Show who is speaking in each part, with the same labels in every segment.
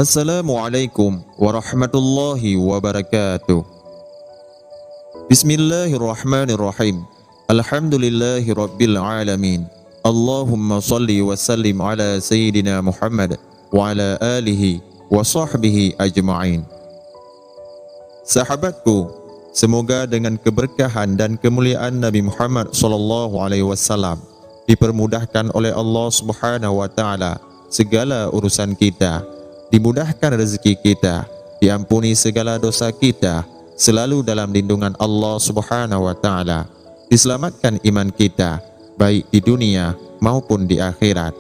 Speaker 1: Assalamualaikum warahmatullahi wabarakatuh. Bismillahirrahmanirrahim. Alhamdulillahi rabbil alamin. Allahumma salli wa sallim ala Sayyidina Muhammad wa ala alihi wa sahbihi ajma'in. Sahabatku, semoga dengan keberkahan dan kemuliaan Nabi Muhammad SAW dipermudahkan oleh Allah Subhanahu wa taala segala urusan kita, dimudahkan rezeki kita, diampuni segala dosa kita, selalu dalam lindungan Allah Subhanahu wa taala, diselamatkan iman kita baik di dunia maupun di akhirat,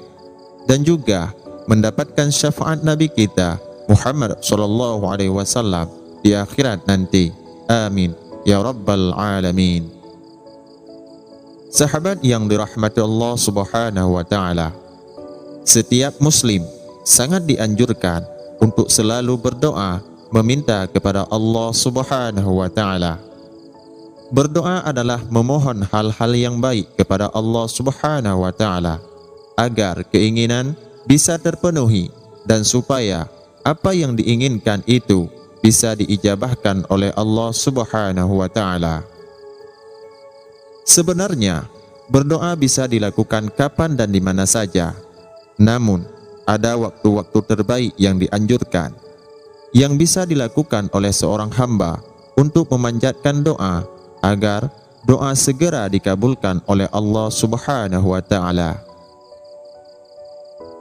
Speaker 1: dan juga mendapatkan syafaat Nabi kita Muhammad sallallahu alaihi wasallam di akhirat nanti. Amin ya rabbal alamin. Sahabat yang dirahmati Allah Subhanahu wa taala, setiap muslim sangat dianjurkan untuk selalu berdoa meminta kepada Allah Subhanahu wa taala. Berdoa adalah memohon hal-hal yang baik kepada Allah Subhanahu wa taala agar keinginan bisa terpenuhi dan supaya apa yang diinginkan itu bisa diijabahkan oleh Allah Subhanahu wa taala. Sebenarnya berdoa bisa dilakukan kapan dan di mana saja. Namun ada waktu-waktu terbaik yang dianjurkan, yang bisa dilakukan oleh seorang hamba untuk memanjatkan doa agar doa segera dikabulkan oleh Allah Subhanahu wa taala.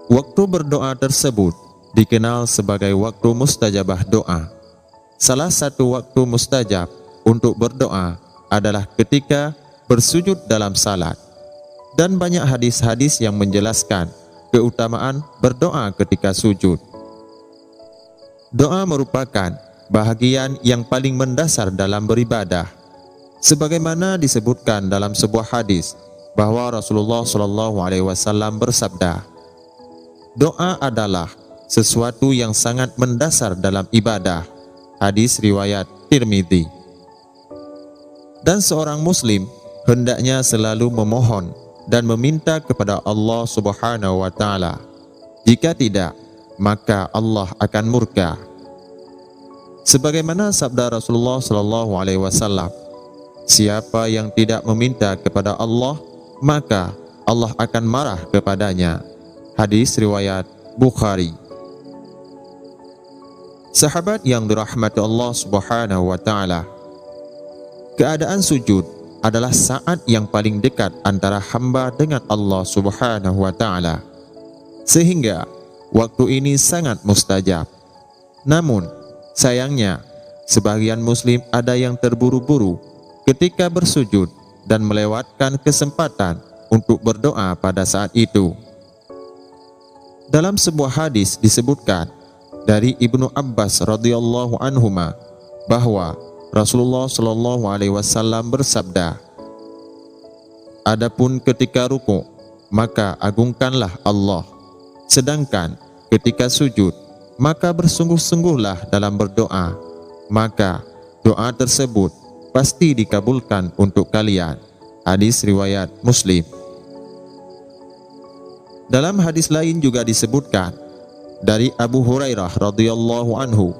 Speaker 1: Waktu berdoa tersebut dikenal sebagai waktu mustajabah doa. Salah satu waktu mustajab untuk berdoa adalah ketika bersujud dalam salat, dan banyak hadis-hadis yang menjelaskan keutamaan berdoa ketika sujud. Doa merupakan bahagian yang paling mendasar dalam beribadah, sebagaimana disebutkan dalam sebuah hadis bahwa Rasulullah SAW bersabda, doa adalah sesuatu yang sangat mendasar dalam ibadah. Hadis riwayat Tirmidzi. Dan seorang muslim hendaknya selalu memohon dan meminta kepada Allah Subhanahu wa taala. Jika tidak, maka Allah akan murka. Sebagaimana sabda Rasulullah SAW, siapa yang tidak meminta kepada Allah, maka Allah akan marah kepadanya. Hadis riwayat Bukhari. Sahabat yang dirahmati Allah Subhanahu wa taala, keadaan sujud adalah saat yang paling dekat antara hamba dengan Allah Subhanahu wa taala, sehingga waktu ini sangat mustajab. Namun sayangnya sebagian muslim ada yang terburu-buru ketika bersujud dan melewatkan kesempatan untuk berdoa pada saat itu. Dalam sebuah hadis disebutkan dari Ibnu Abbas radhiyallahu anhuma bahwa Rasulullah Shallallahu Alaihi Wasallam bersabda, adapun ketika ruku, maka agungkanlah Allah, sedangkan ketika sujud, maka bersungguh-sungguhlah dalam berdoa, maka doa tersebut pasti dikabulkan untuk kalian. Hadis riwayat Muslim. Dalam hadis lain juga disebutkan dari Abu Hurairah radhiyallahu anhu,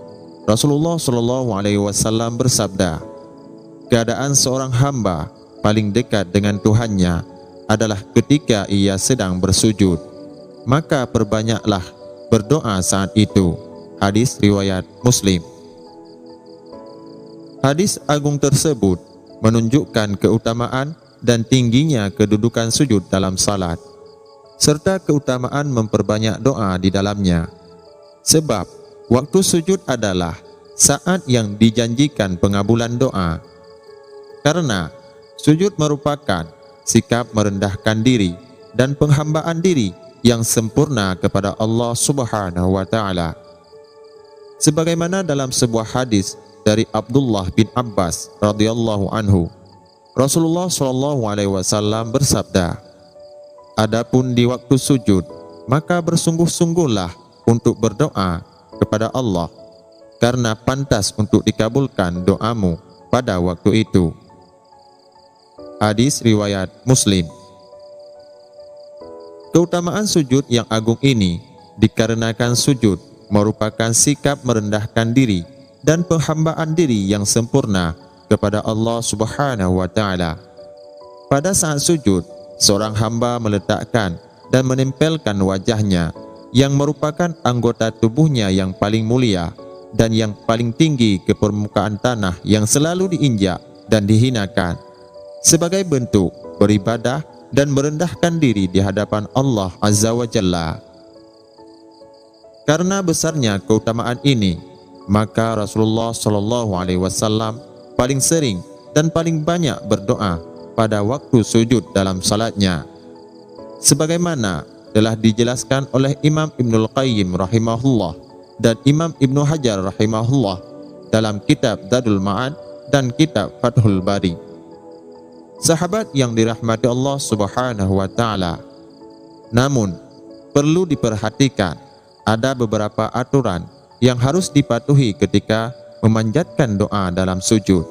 Speaker 1: Rasulullah Shallallahu Alaihi Wasallam bersabda, keadaan seorang hamba paling dekat dengan Tuhannya adalah ketika ia sedang bersujud, maka perbanyaklah berdoa saat itu. Hadis riwayat Muslim. Hadis agung tersebut menunjukkan keutamaan dan tingginya kedudukan sujud dalam salat, serta keutamaan memperbanyak doa di dalamnya. Sebab waktu sujud adalah saat yang dijanjikan pengabulan doa. Karena sujud merupakan sikap merendahkan diri dan penghambaan diri yang sempurna kepada Allah Subhanahu wa taala. Sebagaimana dalam sebuah hadis dari Abdullah bin Abbas radhiyallahu anhu, Rasulullah Shallallahu alaihi wasallam bersabda, adapun di waktu sujud, maka bersungguh-sungguhlah untuk berdoa kepada Allah, karena pantas untuk dikabulkan doamu pada waktu itu. Hadis riwayat Muslim. Keutamaan sujud yang agung ini dikarenakan sujud merupakan sikap merendahkan diri dan penghambaan diri yang sempurna kepada Allah Subhanahu wa Ta'ala. Pada saat sujud, seorang hamba meletakkan dan menempelkan wajahnya yang merupakan anggota tubuhnya yang paling mulia dan yang paling tinggi ke permukaan tanah yang selalu diinjak dan dihinakan, sebagai bentuk beribadah dan merendahkan diri di hadapan Allah Azza wa Jalla. Karena besarnya keutamaan ini, maka Rasulullah SAW paling sering dan paling banyak berdoa pada waktu sujud dalam salatnya, sebagaimana telah dijelaskan oleh Imam Ibnul Qayyim rahimahullah dan Imam Ibnu Hajar rahimahullah dalam kitab Zadul Ma'ad dan kitab Fathul Bari. Sahabat yang dirahmati Allah Subhanahu wa Ta'ala, namun perlu diperhatikan ada beberapa aturan yang harus dipatuhi ketika memanjatkan doa dalam sujud.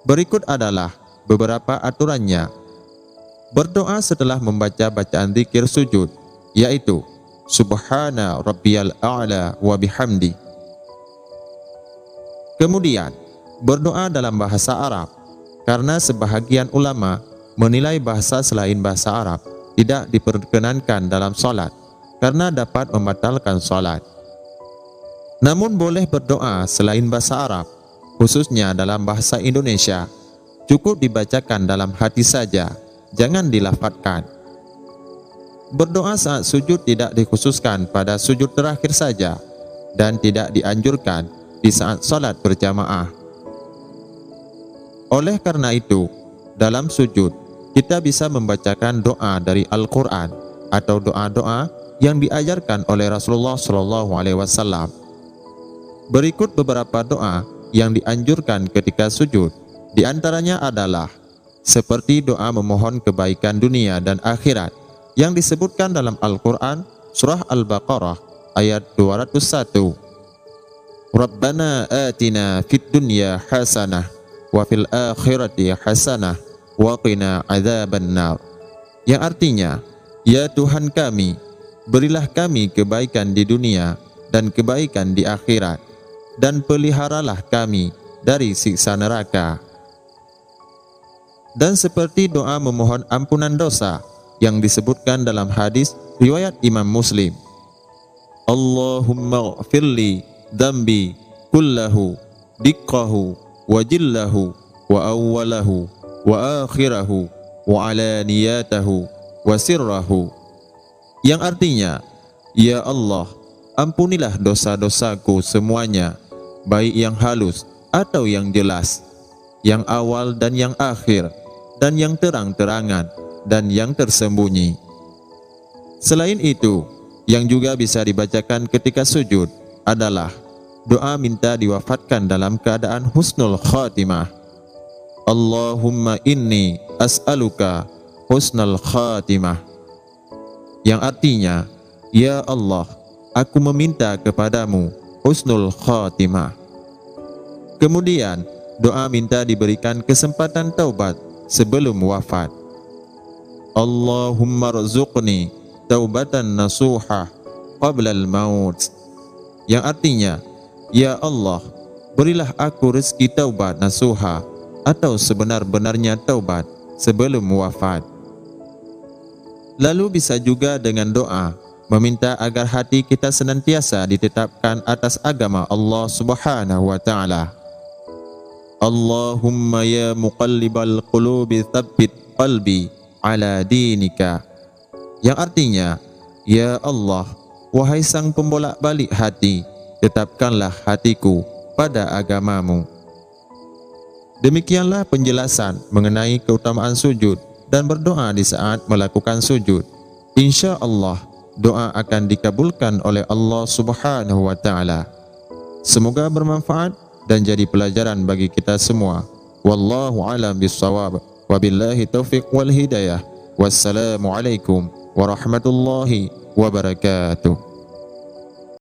Speaker 1: Berikut adalah beberapa aturannya. Berdoa setelah membaca bacaan zikir sujud, yaitu Subhana Rabbiyal A'la wa bihamdi. Kemudian, berdoa dalam bahasa Arab, karena sebahagian ulama menilai bahasa selain bahasa Arab tidak diperkenankan dalam salat karena dapat membatalkan salat. Namun boleh berdoa selain bahasa Arab, khususnya dalam bahasa Indonesia. Cukup dibacakan dalam hati saja, jangan dilafadzkan. Berdoa saat sujud tidak dikhususkan pada sujud terakhir saja dan tidak dianjurkan di saat salat berjamaah. Oleh karena itu, dalam sujud kita bisa membacakan doa dari Al-Quran atau doa-doa yang diajarkan oleh Rasulullah SAW. Berikut beberapa doa yang dianjurkan ketika sujud. Di antaranya adalah seperti doa memohon kebaikan dunia dan akhirat yang disebutkan dalam Al-Quran surah Al-Baqarah ayat 201. Rabbana atina fid dunya hasanah wa fil akhirati hasanah wa qina adzabannar, yang artinya, ya Tuhan kami, berilah kami kebaikan di dunia dan kebaikan di akhirat, dan peliharalah kami dari siksa neraka. Dan seperti doa memohon ampunan dosa yang disebutkan dalam hadis riwayat Imam Muslim, Allahumma ghfirli dambi kullahu diqqahu wa jillahu wa awwalahu wa akhirahu wa alaniyatahu wa sirrahu, yang artinya, ya Allah, ampunilah dosa-dosaku semuanya, baik yang halus atau yang jelas, yang awal dan yang akhir, dan yang terang-terangan dan yang tersembunyi. Selain itu, yang juga bisa dibacakan ketika sujud adalah doa minta diwafatkan dalam keadaan husnul khatimah. Allahumma inni as'aluka husnul khatimah, yang artinya, ya Allah, aku meminta kepadamu husnul khatimah. Kemudian, doa minta diberikan kesempatan taubat sebelum wafat. Allahumma rzuqni taubatan nasuha qabla al-maut, yang artinya, ya Allah, berilah aku rezeki taubat nasuha atau sebenar-benarnya taubat sebelum wafat. Lalu bisa juga dengan doa meminta agar hati kita senantiasa ditetapkan atas agama Allah Subhanahu wa Ta'ala. Allahumma ya muqallibal qulubi tsabbit qalbi ala dinika, yang artinya, ya Allah, wahai sang pembolak-balik hati, tetapkanlah hatiku pada agamamu. Demikianlah penjelasan mengenai keutamaan sujud dan berdoa di saat melakukan sujud. Insya Allah, doa akan dikabulkan oleh Allah Subhanahu wa Ta'ala. Semoga bermanfaat dan jadi pelajaran bagi kita semua. Wallahu a'lam bissawab. Wabillahi taufiq wal hidayah. Wassalamualaikum warahmatullahi wabarakatuh.